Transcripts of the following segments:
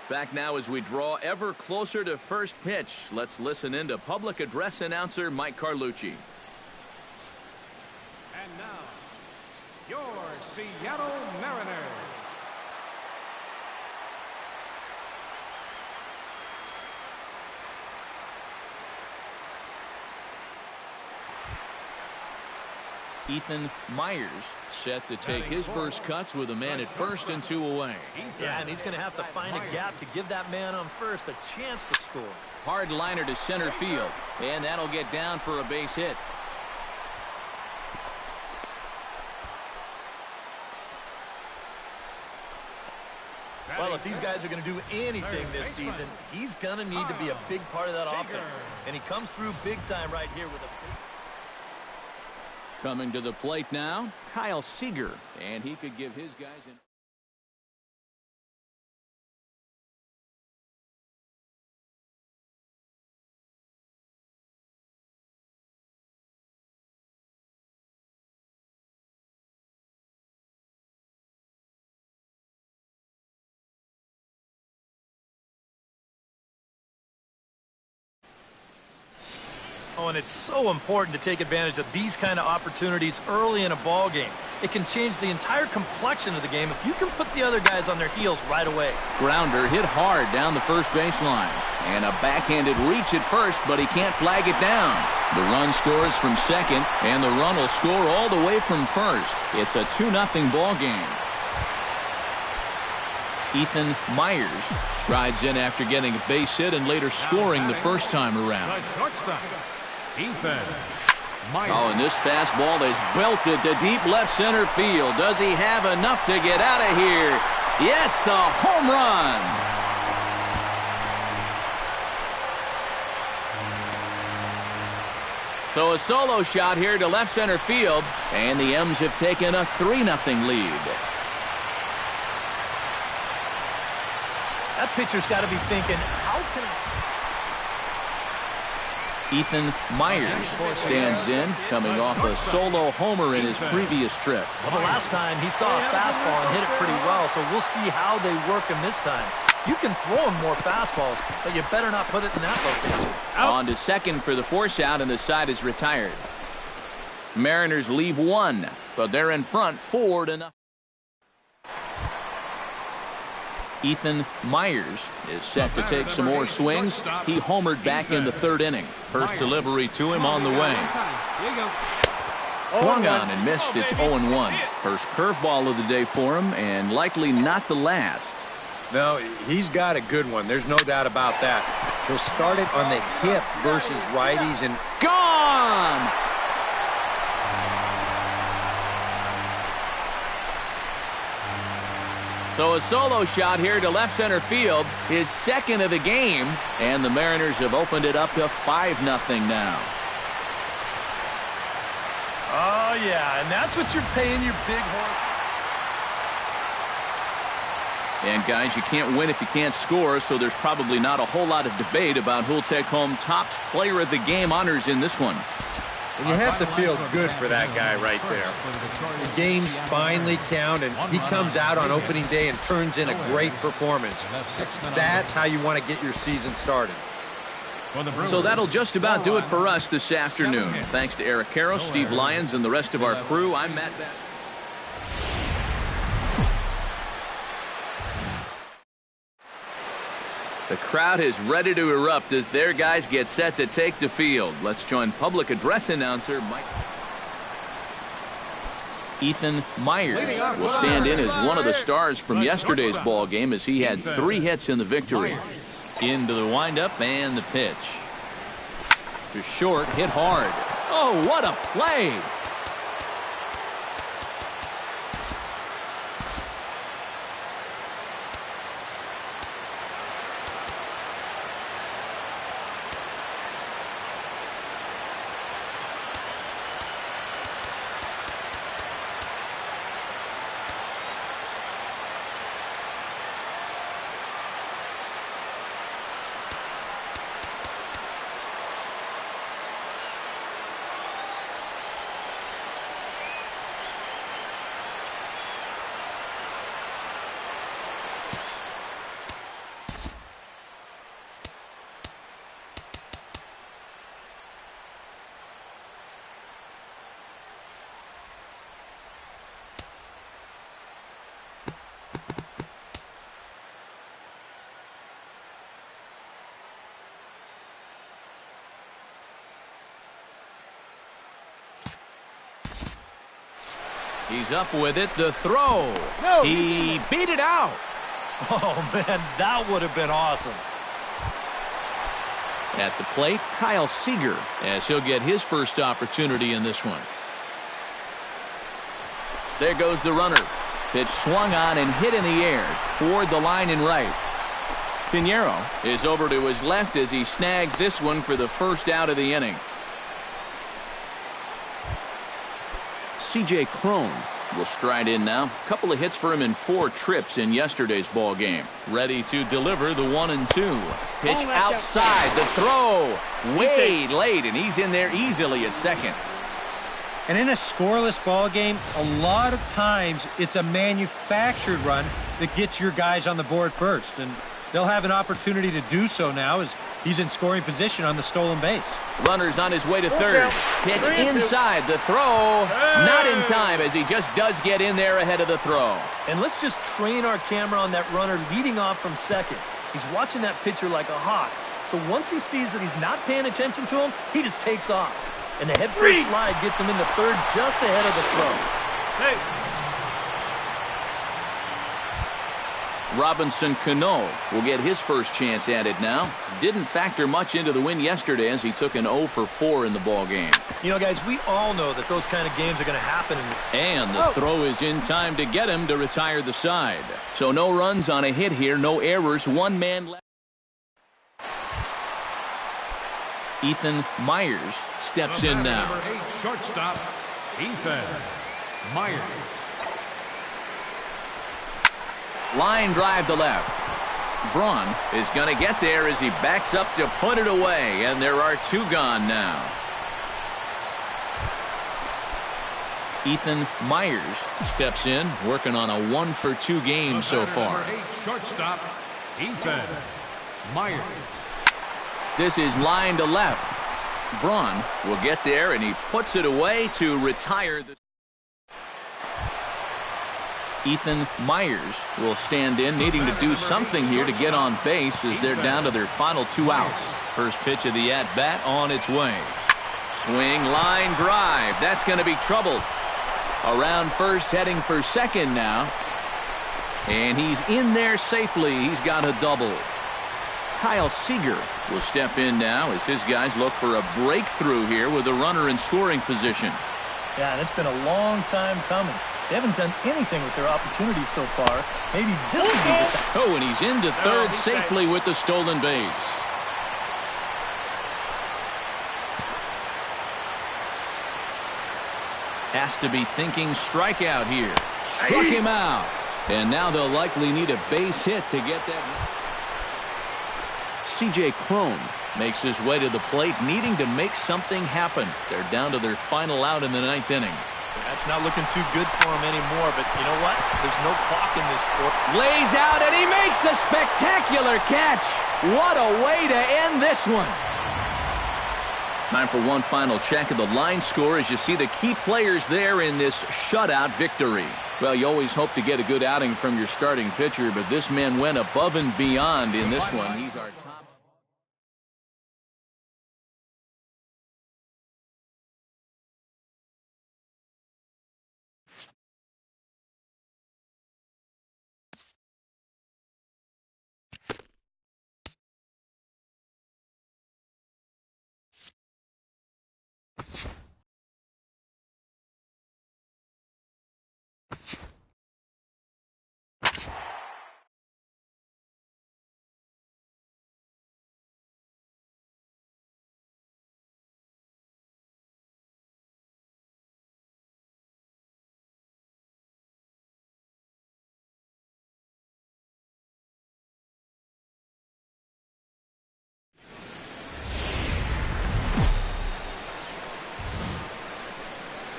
Back now as we draw ever closer to first pitch. Let's listen in to public address announcer Mike Carlucci. And now, your Seattle Mariners. Ethan Myers set to take his first cuts with a man at first and 2 away. Yeah, and he's going to have to find a gap to give that man on first a chance to score. Hard liner to center field, and that'll get down for a base hit. Well, if these guys are going to do anything this season, he's going to need to be a big part of that offense. And he comes through big time right here with a... Coming to the plate now, Kyle Seager, and he could give his guys an... Oh, and it's so important to take advantage of these kind of opportunities early in a ball game. It can change the entire complexion of the game if you can put the other guys on their heels right away. Grounder hit hard down the first baseline. And a backhanded reach at first, but he can't flag it down. The run scores from second, and the run will score all the way from first. It's a 2-0 ball game. Ethan Myers strides in after getting a base hit and later scoring the first time around. The shortstop, Ethan Myers. Oh, and this fastball is belted to deep left center field. Does he have enough to get out of here? Yes, a home run. So a solo shot here to left center field, and the M's have taken a 3-0 lead. That pitcher's got to be thinking, how can Ethan Myers stands in, coming off a solo homer in his previous trip. Well, the last time he saw a fastball and hit it pretty well, so we'll see how they work him this time. You can throw him more fastballs, but you better not put it in that location. On to second for the force out, and the side is retired. Mariners leave one, but they're in front 4-0. Ethan Myers is set to take some more swings. He homered back in the third inning. First delivery to him on the way. Swung on and missed. It's 0-1. First curveball of the day for him, and likely not the last. No, he's got a good one. There's no doubt about that. He'll start it on the hip versus righties and... Gone! So a solo shot here to left center field, his second of the game, and the Mariners have opened it up to 5-0 now. Oh, yeah, and that's what you're paying your big horse. And, guys, you can't win if you can't score, so there's probably not a whole lot of debate about who'll take home top player of the game honors in this one. And you have to feel good for that guy right there. The games finally count, and he comes out on opening day and turns in a great performance. That's how you want to get your season started. So that'll just about do it for us this afternoon. Thanks to Eric Caro, Steve Lyons, and the rest of our crew. I'm Matt Bass. The crowd is ready to erupt as their guys get set to take the field. Let's join public address announcer Mike. Ethan Myers will stand in as one of the stars from yesterday's ball game as he had 3 hits in the victory. Into the windup and the pitch. To short, hit hard. Oh, what a play! He's up with it. The throw. He beat it out. Oh, man, that would have been awesome. At the plate, Kyle Seager, as he'll get his first opportunity in this one. There goes the runner. Pitch swung on and hit in the air toward the line and right. Pinheiro is over to his left as he snags this one for the first out of the inning. C.J. Cron will stride in now. A couple of hits for him in 4 trips in yesterday's ball game. Ready to deliver the 1-2. Pitch outside. The throw way late, and he's in there easily at second. And in a scoreless ball game, a lot of times it's a manufactured run that gets your guys on the board first. And they'll have an opportunity to do so now as he's in scoring position on the stolen base. Runner's on his way to third. Pitch inside. The throw not in time as he just does get in there ahead of the throw. And let's just train our camera on that runner leading off from second. He's watching that pitcher like a hawk. So once he sees that he's not paying attention to him, he just takes off. And the head-first slide gets him into third just ahead of the throw. Robinson Cano will get his first chance at it now. Didn't factor much into the win yesterday as he took an 0 for 4 in the ball game. You know, guys, we all know that those kind of games are going to happen. And the throw is in time to get him to retire the side. So no runs on a hit here, no errors, 1 man left. Ethan Myers steps in now. Number 8 shortstop, Ethan Myers. Line drive to left. Braun is going to get there as he backs up to put it away, and there are 2 gone now. Ethan Myers steps in, working on a 1 for 2 game so far. Number 8 shortstop, Ethan Myers. This is line to left. Braun will get there, and he puts it away to retire the. Ethan Myers will stand in, needing to do something here to get on base as they're down to their final 2 outs. First pitch of the at-bat on its way. Swing, line drive. That's going to be trouble. Around first, heading for second now. And he's in there safely. He's got a double. Kyle Seager will step in now as his guys look for a breakthrough here with a runner in scoring position. Yeah, and it's been a long time coming. They haven't done anything with their opportunities so far. Maybe this would be the time. Oh, and he's into third safely with the stolen base. Has to be thinking strikeout here. Struck him out. And now they'll likely need a base hit to get that. C.J. Cron makes his way to the plate, needing to make something happen. They're down to their final out in the 9th inning. That's not looking too good for him anymore, but you know what? There's no clock in this sport. Lays out, and he makes a spectacular catch. What a way to end this one. Time for one final check of the line score as you see the key players there in this shutout victory. Well, you always hope to get a good outing from your starting pitcher, but this man went above and beyond in this one. He's our top.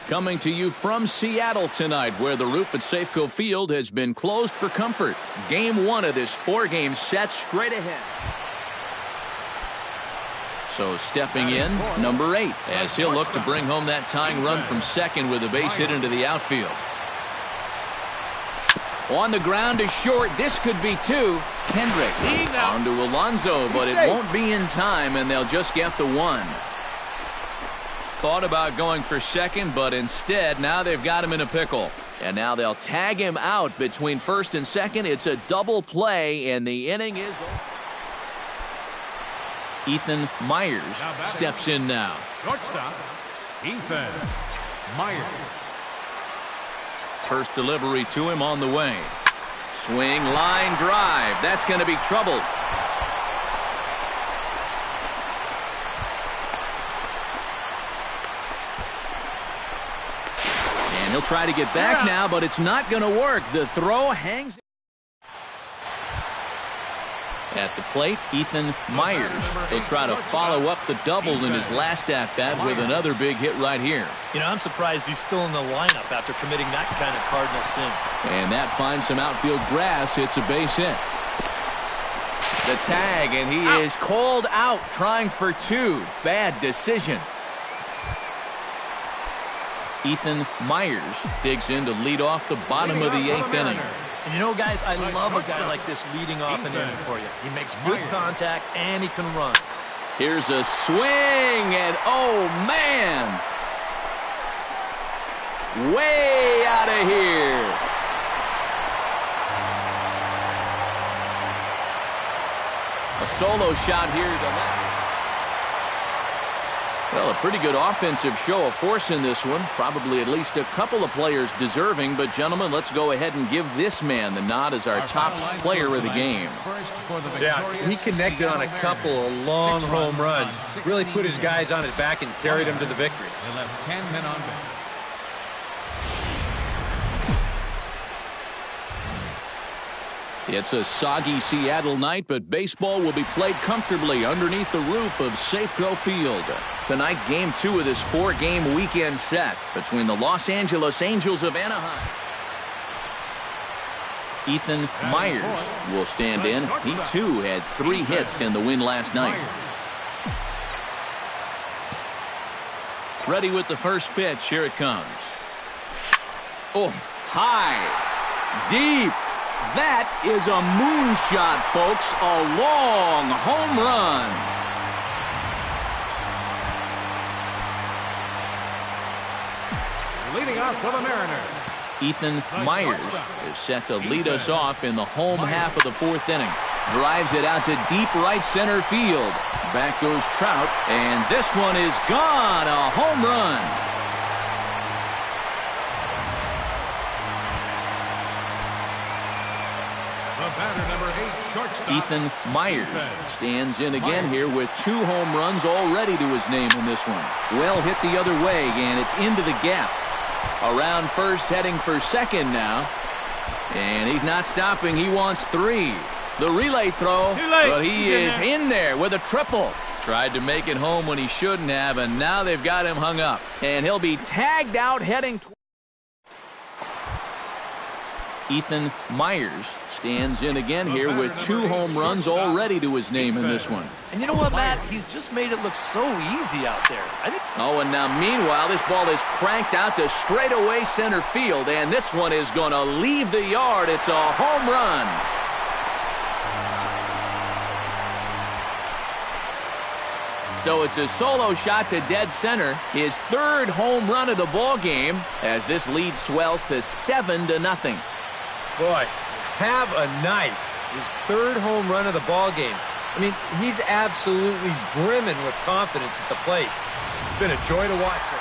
Coming to you from Seattle tonight, where the roof at Safeco Field has been closed for comfort. Game 1 of this 4-game set straight ahead. So stepping in, number 8, as he'll look to bring home that tying run from second with a base hit into the outfield. On the ground to short, this could be 2. Kendrick on to Alonso, but it won't be in time, and they'll just get the 1. Thought about going for second, but instead now they've got him in a pickle. And now they'll tag him out between first and second. It's a double play, and the inning is over. Ethan Myers steps in now. Shortstop, Ethan Myers. First delivery to him on the way. Swing, line drive. That's going to be trouble. And he'll try to get back now, but it's not going to work. The throw hangs. At the plate, Ethan Myers. He'll try to follow up the double in his last at-bat with another big hit right here. You know, I'm surprised he's still in the lineup after committing that kind of Cardinal sin. And that finds some outfield grass. It's a base hit. The tag, and he is called out trying for two. Bad decision. Ethan Myers digs in to lead off the bottom of the eighth inning. And you know, guys, I love a guy like this leading off an inning for you. He makes good contact, and he can run. Here's a swing, and oh, man! Way out of here. A solo shot here to left. Well, a pretty good offensive show of force in this one. Probably at least a couple of players deserving. But, gentlemen, let's go ahead and give this man the nod as our top player of the game. Yeah, he connected on a couple of long home runs. Really put his guys on his back and carried them to the victory. They left 10 men on base. It's a soggy Seattle night, but baseball will be played comfortably underneath the roof of Safeco Field. Tonight, Game 2 of this 4-game weekend set between the Los Angeles Angels of Anaheim. Ethan Myers will stand in. He, too, had 3 hits in the win last night. Ready with the first pitch. Here it comes. Oh, high, deep. That is a moonshot, folks. A long home run. Leading off for the Mariners, Ethan Myers is set to lead us off in the home half of the 4th inning. Drives it out to deep right center field. Back goes Trout, and this one is gone. A home run. Ethan Myers stands in again here with 2 home runs already to his name in this one. Well hit the other way, and it's into the gap. Around first, heading for second now. And he's not stopping. He wants 3. The relay throw, but he is in there with a triple. Tried to make it home when he shouldn't have, and now they've got him hung up. And he'll be tagged out heading toward. Ethan Myers stands in again here with 2 home runs already to his name in this one. And you know what, Matt? He's just made it look so easy out there. Oh, and now meanwhile, this ball is cranked out to straightaway center field, and this one is going to leave the yard. It's a home run. So it's a solo shot to dead center, his 3rd home run of the ball game, as this lead swells to 7-0. Boy, have a night. His 3rd home run of the ball game. I mean, he's absolutely brimming with confidence at the plate. It's been a joy to watch him.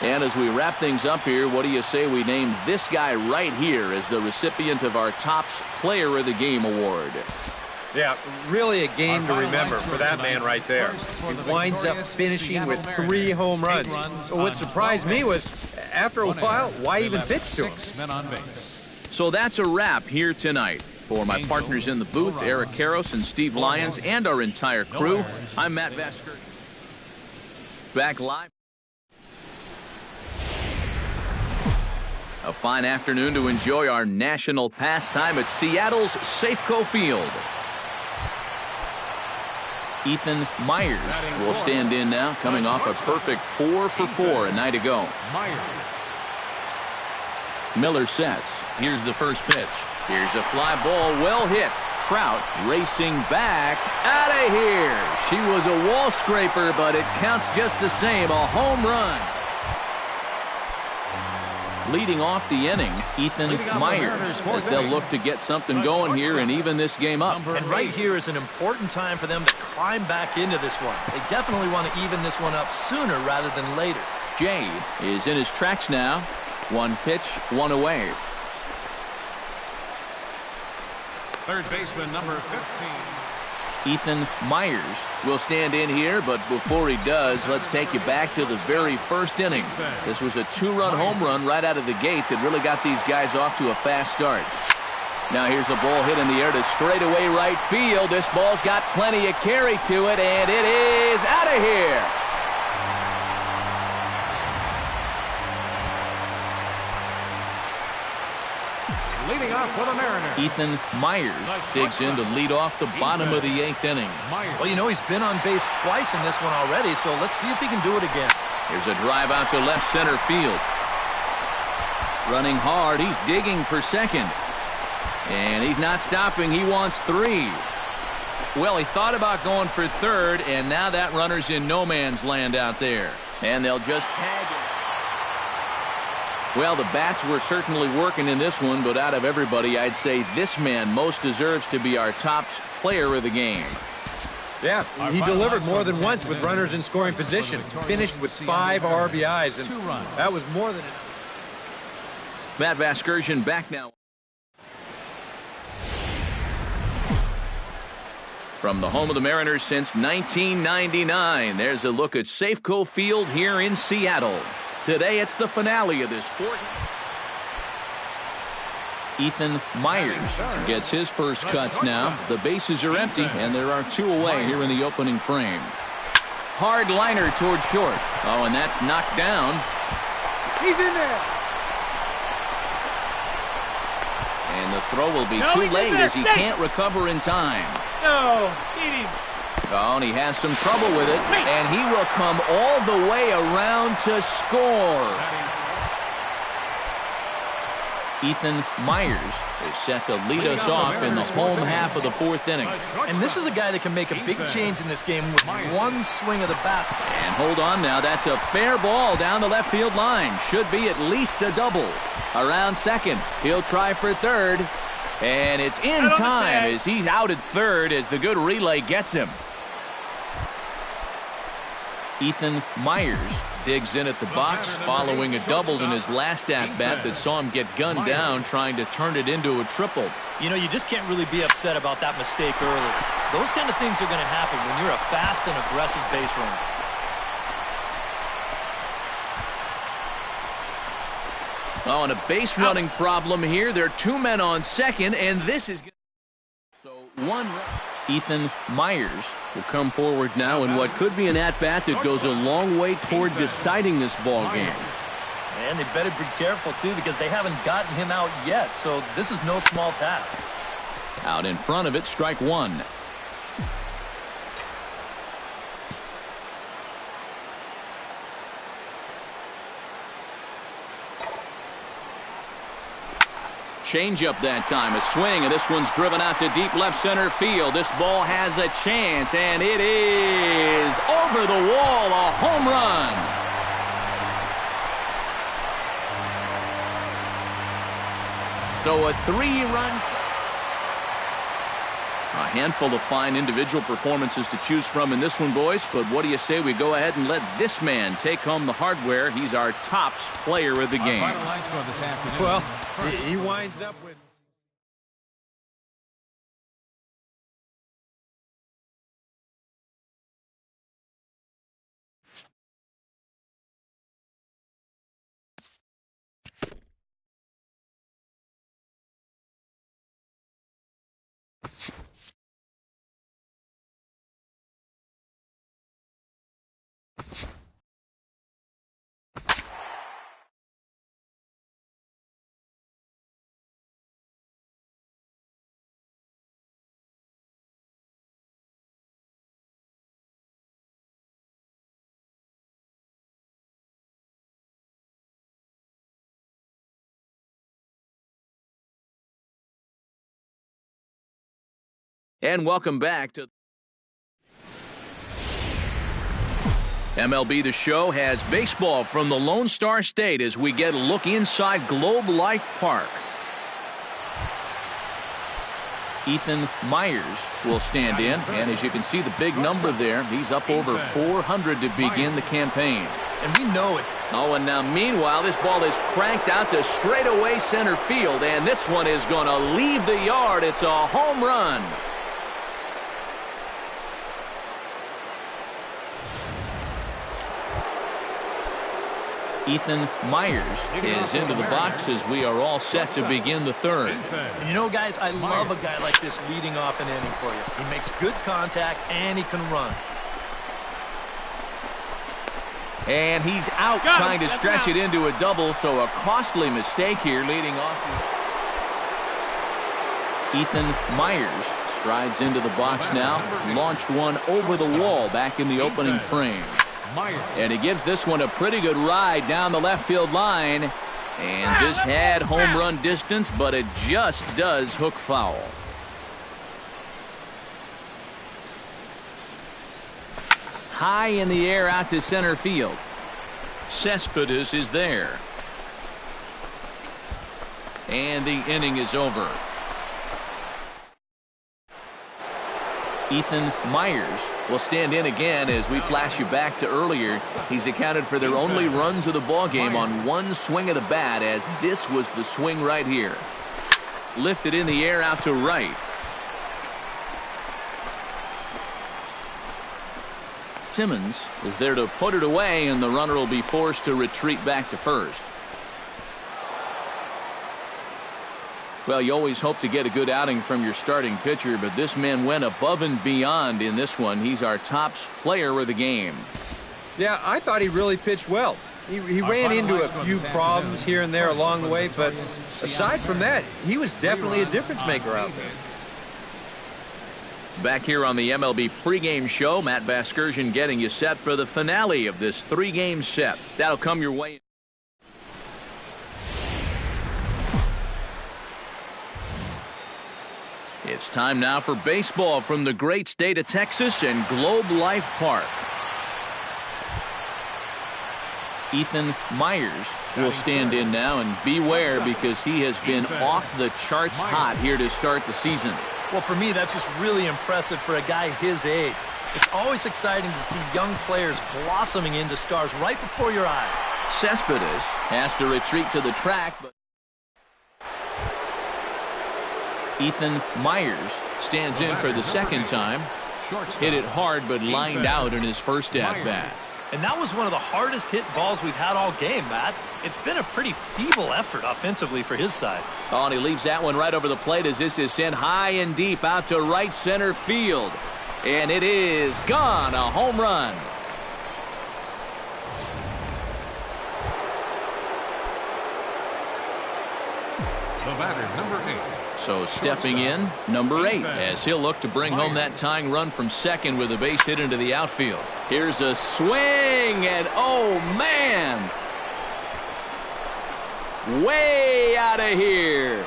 And as we wrap things up here, what do you say we name this guy right here as the recipient of our Topps Player of the Game award? Yeah, really a game to remember for that man right there. He winds up finishing with 3 home runs. But what surprised me was, after a while, why even pitch to him? So that's a wrap here tonight. For my partners in the booth, Eric Karros and Steve Lyons, and our entire crew, I'm Matt Vesker. Back live. A fine afternoon to enjoy our national pastime at Seattle's Safeco Field. Ethan Myers will stand in now, coming off a perfect 4 for 4 a night ago. Miller sets. Here's the first pitch. Here's a fly ball, well hit. Trout racing back. Out of here. She was a wall scraper, but it counts just the same. A home run. Leading off the inning, Ethan Myers, as they'll look to get something going here and even this game up. And right here is an important time for them to climb back into this one. They definitely want to even this one up sooner rather than later. Jay is in his tracks now. One pitch, one away. Third baseman, number 15. Ethan Myers will stand in here, but before he does, let's take you back to the very first inning. This was a two-run home run right out of the gate that really got these guys off to a fast start. Now here's a ball hit in the air to straightaway right field. This ball's got plenty of carry to it, and it is out of here. Leading off for the Mariners, Ethan Myers digs in to lead off the bottom of the eighth inning. Well, you know, he's been on base twice in this one already, so let's see if he can do it again. Here's a drive out to left center field. Running hard, he's digging for second. And he's not stopping, he wants three. Well, he thought about going for third, and now that runner's in no man's land out there. And they'll just tag him. Well, the bats were certainly working in this one, but out of everybody, I'd say this man most deserves to be our top player of the game. Yeah, he delivered more than once with runners in scoring position. Finished with 5 RBIs, and that was more than enough. Matt Vasgersian back now. From the home of the Mariners since 1999, there's a look at Safeco Field here in Seattle. Today, it's the finale of this fourth. Ethan Myers gets his first cuts now. The bases are empty, and there are 2 away here in the opening frame. Hard liner toward short. Oh, and that's knocked down. He's in there. And the throw will be too late as he can't recover in time. No, eat him. Oh, and he has some trouble with it, and he will come all the way around to score. Ethan Myers is set to lead us off in the home half of the fourth inning. And this is a guy that can make a big change in this game with one swing of the bat. And hold on now, that's a fair ball down the left field line. Should be at least a double. Around second, he'll try for third. And it's in time as he's out at third as the good relay gets him. Ethan Myers digs in at the box following a double in his last at-bat that saw him get gunned down trying to turn it into a triple. You know, you just can't really be upset about that mistake early. Those kind of things are going to happen when you're a fast and aggressive base runner. Oh, and a base running problem here. There are 2 men on second, and this is... So, 1 run. Ethan Myers will come forward now in what could be an at-bat that goes a long way toward deciding this ball game. And they better be careful, too, because they haven't gotten him out yet, so this is no small task. Out in front of it, strike 1. Change-up that time, a swing, and this one's driven out to deep left center field. This ball has a chance, and it is over the wall, a home run. So a 3-run. A handful of fine individual performances to choose from in this one, boys, but what do you say we go ahead and let this man take home the hardware? He's our tops player of the game. Well, he winds up with... And welcome back to MLB The Show has baseball from the Lone Star State as we get a look inside Globe Life Park. Ethan Myers will stand in, and as you can see the big number there, he's up over 400 to begin the campaign. And we know it's... Oh, and now meanwhile, this ball is cranked out to straightaway center field, and this one is going to leave the yard. It's a home run. Ethan Myers is into the box as we are all set to begin the third. And you know, guys, I love a guy like this leading off an inning for you. He makes good contact, and he can run. And he's out trying to stretch it into a double, so a costly mistake here leading off. Ethan Myers strides into the box now, launched one over the wall back in the opening frame. And he gives this one a pretty good ride down the left field line. And this had home run distance, but it just does hook foul. High in the air out to center field. Cespedes is there. And the inning is over. Ethan Myers will stand in again as we flash you back to earlier. He's accounted for their only runs of the ball game on one swing of the bat, as this was the swing right here. Lifted in the air out to right. Simmons is there to put it away, and the runner will be forced to retreat back to first. Well, you always hope to get a good outing from your starting pitcher, but this man went above and beyond in this one. He's our top player of the game. Yeah, I thought he really pitched well. He ran into a few problems here and there along the way, but aside from that, he was definitely a difference maker out there. Back here on the MLB pregame show, Matt Vasgersian getting you set for the finale of this three-game set. That'll come your way. It's time now for baseball from the great state of Texas and Globe Life Park. Ethan Myers will stand in now, and beware because he has been off the charts hot here to start the season. Well, for me, that's just really impressive for a guy his age. It's always exciting to see young players blossoming into stars right before your eyes. Cespedes has to retreat to the track, but Ethan Myers stands in for the second time. Hit it hard, but lined out in his first at-bat. And that was one of the hardest hit balls we've had all game, Matt. It's been a pretty feeble effort offensively for his side. Oh, and he leaves that one right over the plate as this is sent high and deep out to right center field. And it is gone, a home run. The batter, number 8. So stepping in, number 8, as he'll look to bring home that tying run from second with a base hit into the outfield. Here's a swing, and oh, man! Way out of here.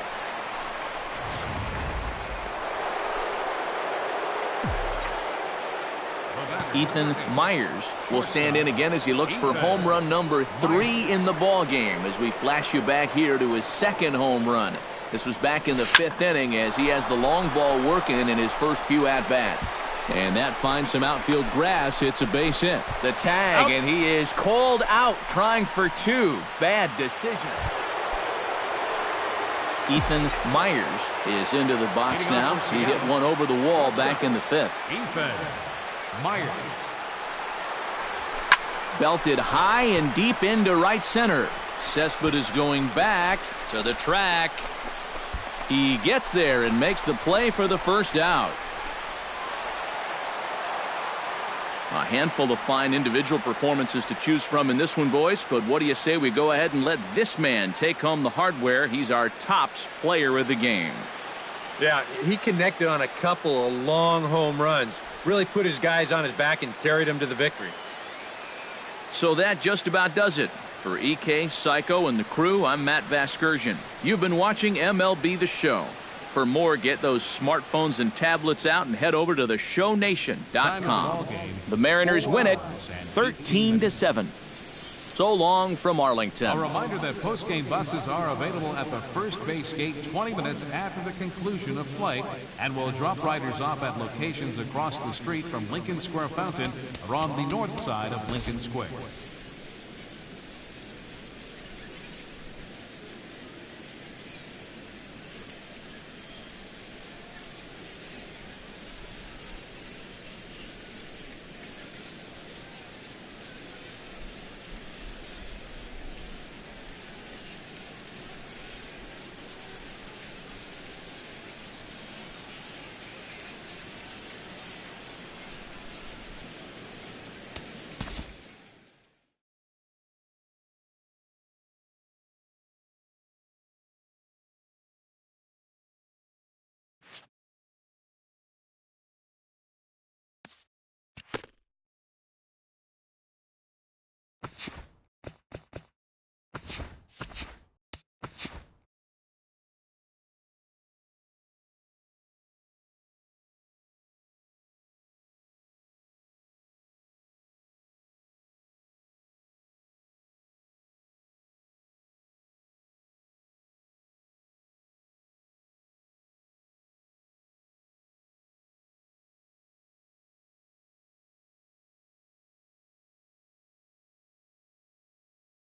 Ethan Myers will stand in again as he looks for home run number 3 in the ball game as we flash you back here to his second home run. This was back in the 5th inning as he has the long ball working in his first few at-bats. And that finds some outfield grass. It's a base hit. The tag, and he is called out trying for 2. Bad decision. Ethan Myers is into the box now. He hit one over the wall back in the 5th. Ethan Myers. Belted high and deep into right center. Cespedes going back to the track. He gets there and makes the play for the first out. A handful of fine individual performances to choose from in this one, boys. But what do you say we go ahead and let this man take home the hardware? He's our top player of the game. Yeah, he connected on a couple of long home runs. Really put his guys on his back and carried them to the victory. So that just about does it. For EK, Psycho, and the crew, I'm Matt Vasgersian. You've been watching MLB The Show. For more, get those smartphones and tablets out and head over to theshownation.com. The Mariners win it 13-7. So long from Arlington. A reminder that postgame buses are available at the first base gate 20 minutes after the conclusion of play and will drop riders off at locations across the street from Lincoln Square Fountain or on the north side of Lincoln Square.